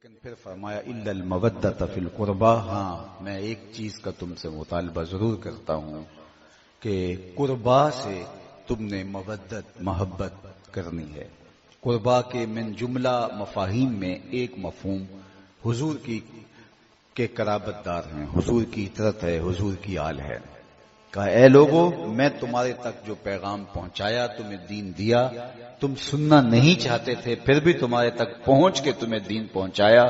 لیکن پھر فرمایا الا المودۃ فی القربى، ہاں میں ایک چیز کا تم سے مطالبہ ضرور کرتا ہوں کہ قربا سے تم نے مودت محبت کرنی ہے۔ قربا کے من جملہ مفاہیم میں ایک مفہوم حضور کے قرابت دار ہیں، حضور کی اطرت ہے، حضور کی آل ہے۔ کہا اے لوگو، میں تمہارے تک جو پیغام پہنچایا، تمہیں دین دیا، تم سننا نہیں چاہتے تھے، پھر بھی تمہارے تک پہنچ کے تمہیں دین پہنچایا۔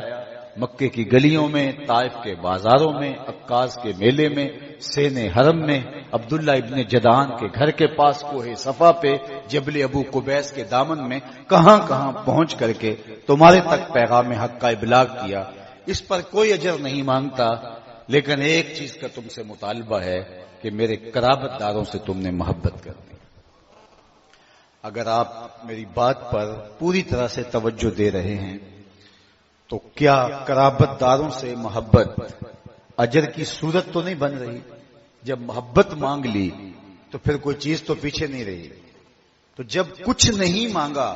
مکے کی گلیوں میں، طائف کے بازاروں میں، عکاظ کے میلے میں، سین حرم میں، عبداللہ ابن جدعان کے گھر کے پاس، کوہ صفا پہ، جبل ابو قبیس کے دامن میں، کہاں کہاں پہنچ کر کے تمہارے تک پیغام حق کا ابلاغ کیا۔ اس پر کوئی اجر نہیں مانگتا، لیکن ایک چیز کا تم سے مطالبہ ہے کہ میرے قرابت داروں سے تم نے محبت کرنی۔ اگر آپ میری بات پر پوری طرح سے توجہ دے رہے ہیں تو کیا قرابت داروں سے محبت اجر کی صورت تو نہیں بن رہی؟ جب محبت مانگ لی تو پھر کوئی چیز تو پیچھے نہیں رہی، تو جب کچھ نہیں مانگا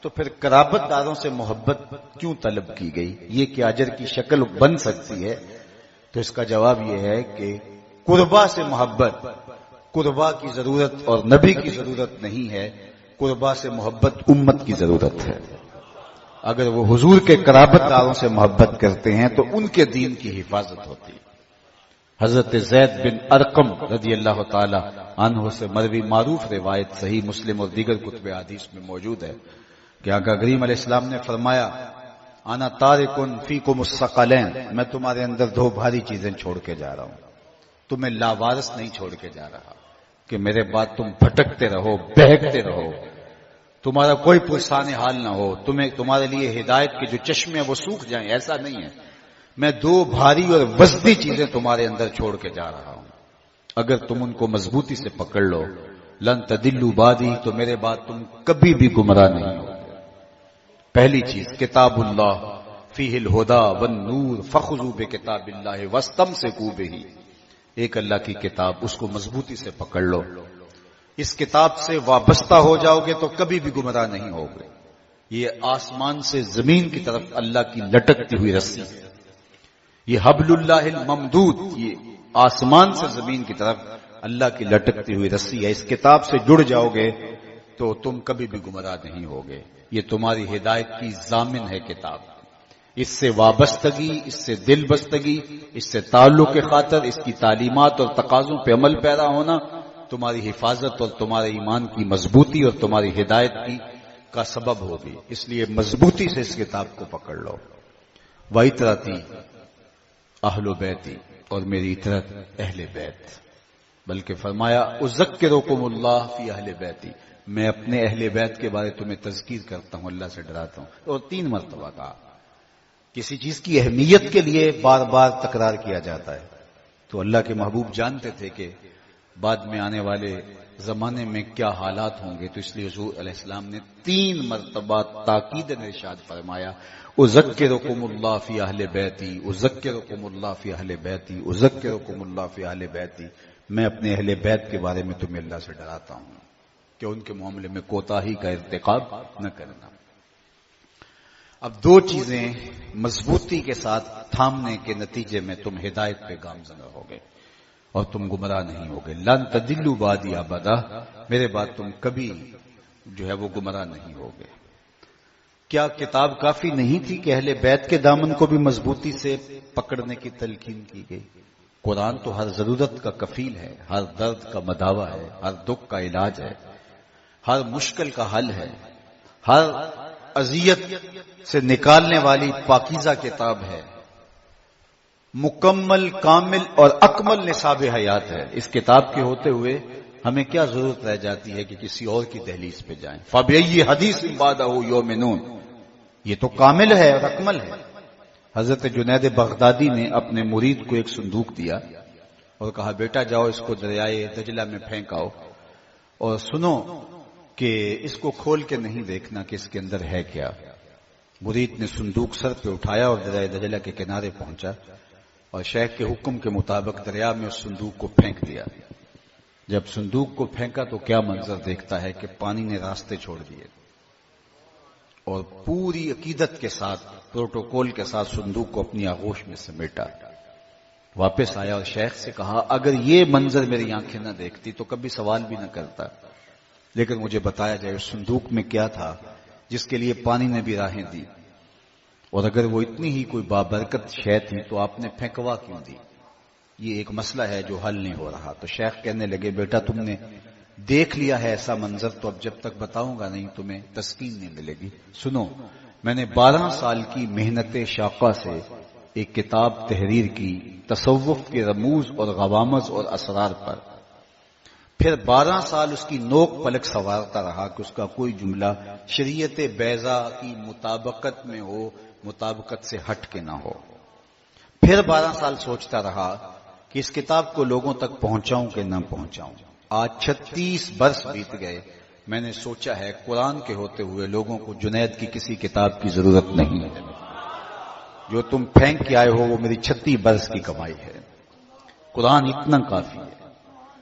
تو پھر قرابت داروں سے محبت کیوں طلب کی گئی؟ یہ کیا اجر کی شکل بن سکتی ہے؟ تو اس کا جواب یہ ہے کہ قربا سے محبت، قربا کی ضرورت اور نبی کی ضرورت نہیں ہے، قربا سے محبت امت کی ضرورت ہے۔ اگر وہ حضور کے قرابت داروں سے محبت کرتے ہیں تو ان کے دین کی حفاظت ہوتی ہے۔ حضرت زید بن ارقم رضی اللہ تعالی عنہ سے مروی معروف روایت صحیح مسلم اور دیگر کتب حدیث میں موجود ہے کہ آقا کریم علیہ السلام نے فرمایا انا تارکن فیکم الثقلین، میں تمہارے اندر دو بھاری چیزیں چھوڑ کے جا رہا ہوں، تمہیں لاوارث نہیں چھوڑ کے جا رہا کہ میرے بعد تم بھٹکتے رہو، بہکتے رہو، تمہارا کوئی پرسان حال نہ ہو، تمہارے لیے ہدایت کے جو چشمے وہ سوکھ جائیں، ایسا نہیں ہے۔ میں دو بھاری اور وزنی چیزیں تمہارے اندر چھوڑ کے جا رہا ہوں، اگر تم ان کو مضبوطی سے پکڑ لو لن تدلوا بعدی، تو میرے بعد تم کبھی بھی گمراہ نہیں ہو۔ پہلی چیز کتاب اللہ فیہ الہدی والنور فخذوا بکتاب اللہ واستمسکوا بہ، ایک اللہ کی کتاب، اس کو مضبوطی سے پکڑ لو، اس کتاب سے وابستہ ہو جاؤ گے تو کبھی بھی گمراہ نہیں ہوگے۔ یہ آسمان سے زمین کی طرف اللہ کی لٹکتی ہوئی رسی ہے، یہ حبل اللہ الممدود، یہ آسمان سے زمین کی طرف اللہ کی لٹکتی ہوئی رسی ہے، اس کتاب سے جڑ جاؤ گے تو تم کبھی بھی گمراہ نہیں ہوگے۔ یہ تمہاری ہدایت کی ضامن ہے کتاب، اس سے وابستگی، اس سے دل بستگی، اس سے تعلق کے خاطر، اس کی تعلیمات اور تقاضوں پہ عمل پیرا ہونا تمہاری حفاظت اور تمہارے ایمان کی مضبوطی اور تمہاری ہدایت کا سبب ہوگی، اس لیے مضبوطی سے اس کتاب کو پکڑ لو۔ وَإِطْرَتِي اہل بیتی، اور میری اطرت اہل بیت، بلکہ فرمایا اذکرکم اللہ فی اہل بیتی، میں اپنے اہل بیت کے بارے تمہیں تذکیر کرتا ہوں، اللہ سے ڈراتا ہوں، اور 3 مرتبہ کہا۔ کسی چیز کی اہمیت کے لیے بار بار تکرار کیا جاتا ہے، تو اللہ کے محبوب جانتے تھے کہ بعد میں آنے والے زمانے میں کیا حالات ہوں گے، تو اس لیے حضور علیہ السلام نے 3 مرتبہ تاکید ارشاد فرمایا اذکرکم اللہ فی اہل بیتی، اذکرکم اللہ فی اہل بیتی، اذکرکم اللہ فی اہل بیتی، میں اپنے اہل بیت کے بارے میں تمہیں اللہ سے ڈراتا ہوں کہ ان کے معاملے میں کوتاہی کا ارتکاب نہ کرنا۔ اب 2 چیزیں مضبوطی کے ساتھ تھامنے کے نتیجے میں تم ہدایت پہ گامزن رہوگے اور تم گمراہ نہیں ہوگے۔ لن تدلوا بعدی ابدا، میرے بعد تم کبھی جو ہے وہ گمراہ نہیں ہوگے۔ کیا کتاب کافی نہیں تھی کہ اہل بیت کے دامن کو بھی مضبوطی سے پکڑنے کی تلقین کی گئی؟ قرآن تو ہر ضرورت کا کفیل ہے، ہر درد کا مداوا ہے، ہر دکھ کا علاج ہے، ہر مشکل کا حل ہے، ہر اذیت سے نکالنے والی پاکیزہ کتاب ہے، مکمل، کامل اور اکمل نصاب حیات ہے۔ اس کتاب کے ہوتے ہوئے ہمیں کیا ضرورت رہ جاتی ہے کہ کسی اور کی دہلیز پہ جائیں؟ فَبِأَيِّ حَدِيثٍ بَعْدَهُ يُؤْمِنُونَ، یہ تو کامل ہے اور اکمل ہے۔ حضرت جنید بغدادی نے اپنے مرید کو ایک صندوق دیا اور کہا بیٹا جاؤ اس کو دریائے دجلہ میں پھینکاؤ اور سنو کہ اس کو کھول کے نہیں دیکھنا کہ اس کے اندر ہے کیا۔ مرید نے صندوق سر پہ اٹھایا اور دریائے دجلہ کے کنارے پہنچا اور شیخ کے حکم کے مطابق دریا میں اس صندوق کو پھینک دیا۔ جب صندوق کو پھینکا تو کیا منظر دیکھتا ہے کہ پانی نے راستے چھوڑ دیے اور پوری عقیدت کے ساتھ پروٹوکول کے ساتھ صندوق کو اپنی آغوش میں سمیٹا، واپس آیا اور شیخ سے کہا اگر یہ منظر میری آنکھیں نہ دیکھتی تو کبھی سوال بھی نہ کرتا، لیکن مجھے بتایا جائے اس صندوق میں کیا تھا جس کے لیے پانی نے بھی راہیں دی، اور اگر وہ اتنی ہی کوئی بابرکت شے تھی تو آپ نے پھینکوا کیوں دی؟ یہ ایک مسئلہ ہے جو حل نہیں ہو رہا۔ تو شیخ کہنے لگے بیٹا تم نے دیکھ لیا ہے ایسا منظر، تو اب جب تک بتاؤں گا نہیں تمہیں تسکین نہیں ملے گی۔ سنو، میں نے 12 سال کی محنت شاقہ سے ایک کتاب تحریر کی تصوف کے رموز اور غوامض اور اسرار پر، پھر 12 سال اس کی نوک پلک سنوارتا رہا کہ اس کا کوئی جملہ شریعت بیضا کی مطابقت میں ہو، مطابقت سے ہٹ کے نہ ہو۔ پھر 12 سال سوچتا رہا کہ اس کتاب کو لوگوں تک پہنچاؤں کہ نہ پہنچاؤں۔ آج 36 برس بیت گئے، میں نے سوچا ہے قرآن کے ہوتے ہوئے لوگوں کو جنید کی کسی کتاب کی ضرورت نہیں ہے، جو تم پھینک کے آئے ہو وہ میری 36 برس کی کمائی ہے، قرآن اتنا کافی ہے۔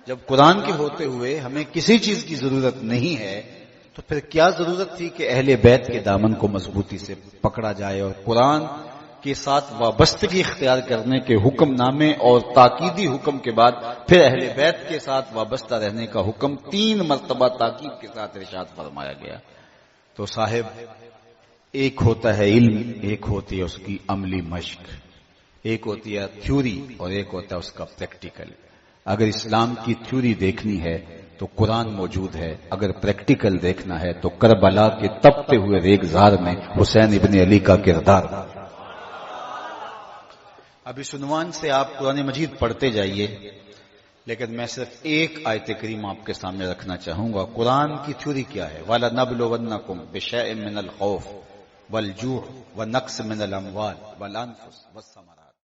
جب قرآن کے ہوتے ہوئے ہمیں کسی چیز کی ضرورت نہیں ہے تو پھر کیا ضرورت تھی کہ اہل بیت کے دامن کو مضبوطی سے پکڑا جائے اور قرآن کے ساتھ وابستگی اختیار کرنے کے حکم نامے اور تاکیدی حکم کے بعد پھر اہل بیت کے ساتھ وابستہ رہنے کا حکم 3 مرتبہ تاکید کے ساتھ ارشاد فرمایا گیا۔ تو صاحب، ایک ہوتا ہے علم، ایک ہوتی ہے اس کی عملی مشق، ایک ہوتی ہے تھیوری اور ایک ہوتا ہے اس کا پریکٹیکل۔ اگر اسلام کی تھیوری دیکھنی ہے تو قرآن موجود ہے، اگر پریکٹیکل دیکھنا ہے تو کربلا کے تپتے ہوئے ریگزار میں حسین ابن علی کا کردار۔ اب اس عنوان سے آپ قرآن مجید پڑھتے جائیے، لیکن میں صرف ایک آیت کریم آپ کے سامنے رکھنا چاہوں گا۔ قرآن کی تھیوری کیا ہے؟ وَلَنَبْلُوَنَّكُمْ بِشَيْءٍ مِّنَ الْخَوْفِ وَالْجُوعِ وَنَقْصٍ مِّنَ الْأَمْوَالِ وَالْأَنفُسِ وَالثَّمَرَاتِ